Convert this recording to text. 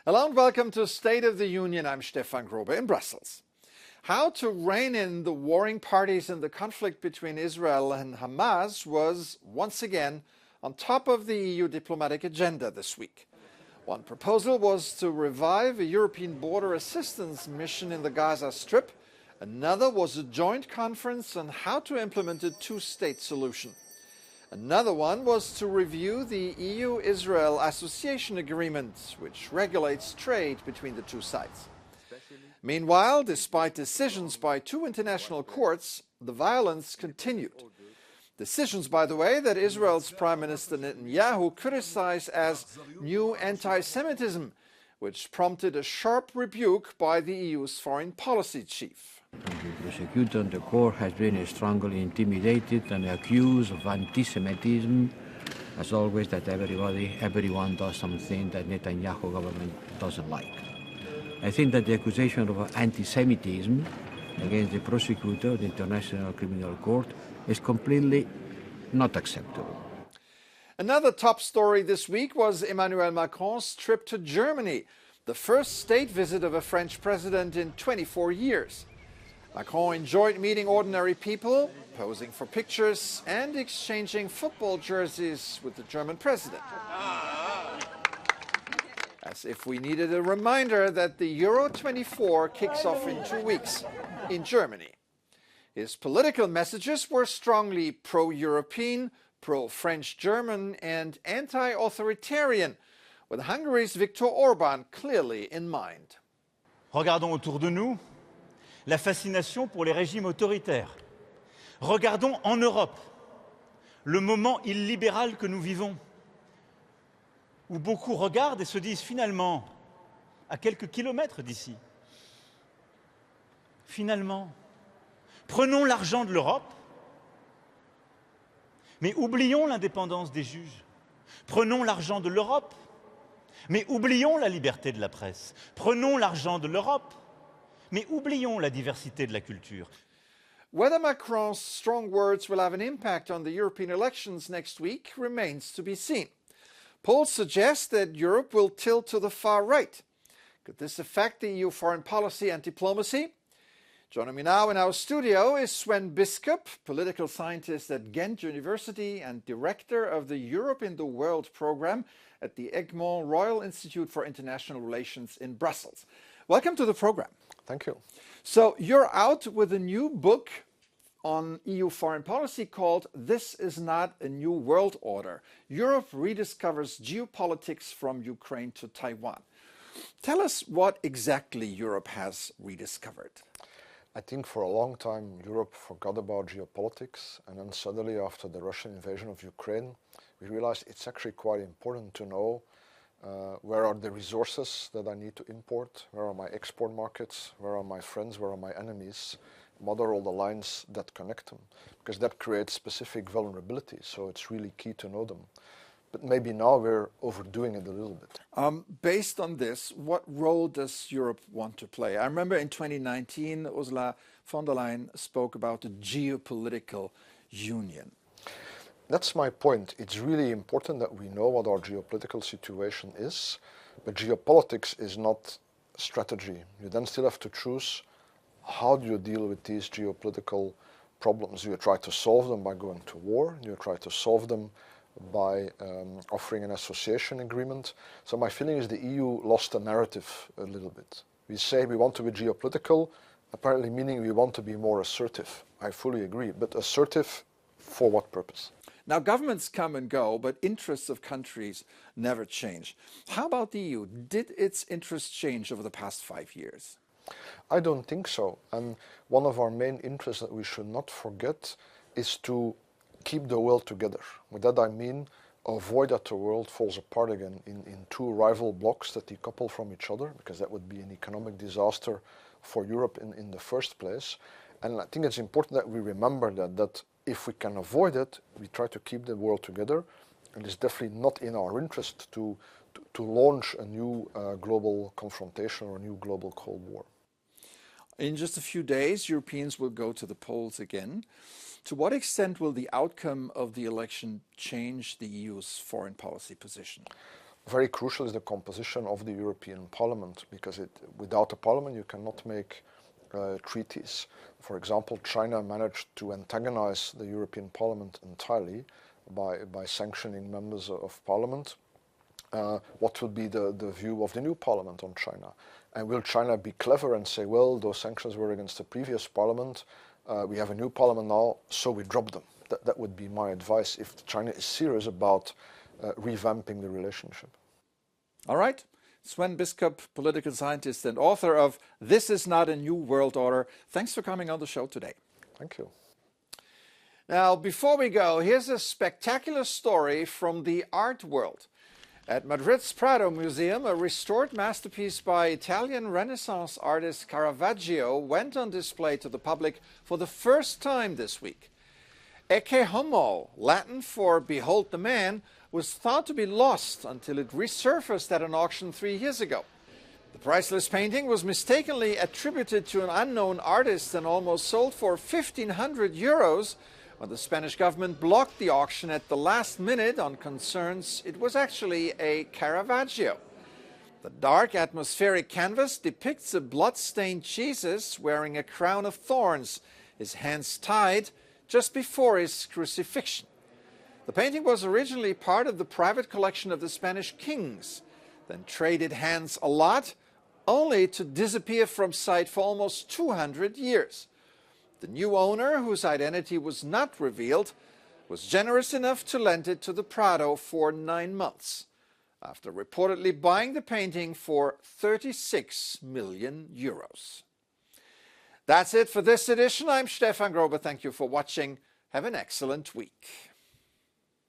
Hello and welcome to State of the Union. I'm Stefan Grobe in Brussels. How to rein in the warring parties in the conflict between Israel and Hamas was once again on top of the EU diplomatic agenda this week. One proposal was to revive a European border assistance mission in the Gaza Strip. Another was a joint conference on how to implement a two-state solution. Another one was to review the EU-Israel Association Agreement, which regulates trade between the two sides. Meanwhile, despite decisions by two international courts, the violence continued. Decisions, by the way, that Israel's Prime Minister Netanyahu criticized as new anti-Semitism, which prompted a sharp rebuke by the EU's foreign policy chief. The prosecutor in the court has been strongly intimidated and accused of anti-Semitism. As always, that everyone does something that Netanyahu government doesn't like. I think that the accusation of anti-Semitism against the prosecutor of the International Criminal Court is completely not acceptable. Another top story this week was Emmanuel Macron's trip to Germany, the first state visit of a French president in 24 years. Macron enjoyed meeting ordinary people, posing for pictures, and exchanging football jerseys with the German president. As if we needed a reminder that the Euro 24 kicks off in 2 weeks in Germany. His political messages were strongly pro-European, pro-French-German, and anti-authoritarian, with Hungary's Viktor Orban clearly in mind. Regardons autour de nous la fascination pour les régimes autoritaires. Regardons en Europe le moment illibéral que nous vivons, où beaucoup regardent et se disent finalement, à quelques kilomètres d'ici, finalement, prenons l'argent de l'Europe, mais oublions l'indépendance des juges. Prenons l'argent de l'Europe, mais oublions la liberté de la presse. Prenons l'argent de l'Europe, mais oublions la diversité de la culture. Whether Macron's strong words will have an impact on the European elections next week remains to be seen. Polls suggest that Europe will tilt to the far right. Could this affect the EU foreign policy and diplomacy? Joining me now in our studio is Sven Biskup, political scientist at Ghent University and director of the Europe in the World program at the Egmont Royal Institute for International Relations in Brussels. Welcome to the program. Thank you. So you're out with a new book on EU foreign policy called This is Not a New World Order. Europe rediscovers geopolitics from Ukraine to Taiwan. Tell us what exactly Europe has rediscovered. I think for a long time Europe forgot about geopolitics, and then suddenly after the Russian invasion of Ukraine we realized it's actually quite important to know where are the resources that I need to import, where are my export markets, where are my friends, where are my enemies, what are all the lines that connect them, because that creates specific vulnerabilities, so it's really key to know them. But maybe now we're overdoing it a little bit. Based on this, what role does Europe want to play? I remember in 2019, Ursula von der Leyen spoke about the geopolitical union. That's my point. It's really important that we know what our geopolitical situation is, but geopolitics is not strategy. You then still have to choose how do you deal with these geopolitical problems. Do you try to solve them by going to war? Do you try to solve them by offering an association agreement? So my feeling is the EU lost the narrative a little bit. We say we want to be geopolitical, apparently meaning we want to be more assertive. I fully agree, but assertive for what purpose? Now, governments come and go, but interests of countries never change. How about the EU? Did its interests change over the past 5 years? I don't think so. And one of our main interests that we should not forget is to keep the world together. With that I mean avoid that the world falls apart again in two rival blocks that decouple from each other, because that would be an economic disaster for Europe in the first place. And I think it's important that we remember that if we can avoid it, we try to keep the world together. And it's definitely not in our interest to launch a new global confrontation or a new global Cold War. In just a few days, Europeans will go to the polls again. To what extent will the outcome of the election change the EU's foreign policy position? very crucial is the composition of the European Parliament, because without a parliament you cannot make treaties. For example, China managed to antagonize the European Parliament entirely by sanctioning members of Parliament. What will be the view of the new Parliament on China? And will China be clever and say, well, those sanctions were against the previous Parliament, we have a new Parliament now, so we drop them? That would be my advice if China is serious about revamping the relationship. All right. Sven Biskup, political scientist and author of This Is Not a New World Order. Thanks for coming on the show today. Thank you. Now, before we go, here's a spectacular story from the art world. At Madrid's Prado Museum, a restored masterpiece by Italian Renaissance artist Caravaggio went on display to the public for the first time this week. Ecce Homo, Latin for Behold the Man, was thought to be lost until it resurfaced at an auction 3 years ago. The priceless painting was mistakenly attributed to an unknown artist and almost sold for 1,500 euros when the Spanish government blocked the auction at the last minute on concerns it was actually a Caravaggio. The dark atmospheric canvas depicts a blood-stained Jesus wearing a crown of thorns, his hands tied just before his crucifixion. The painting was originally part of the private collection of the Spanish kings, then traded hands a lot, only to disappear from sight for almost 200 years. The new owner, whose identity was not revealed, was generous enough to lend it to the Prado for 9 months, after reportedly buying the painting for 36 million euros. That's it for this edition. I'm Stefan Grobe. Thank you for watching. Have an excellent week.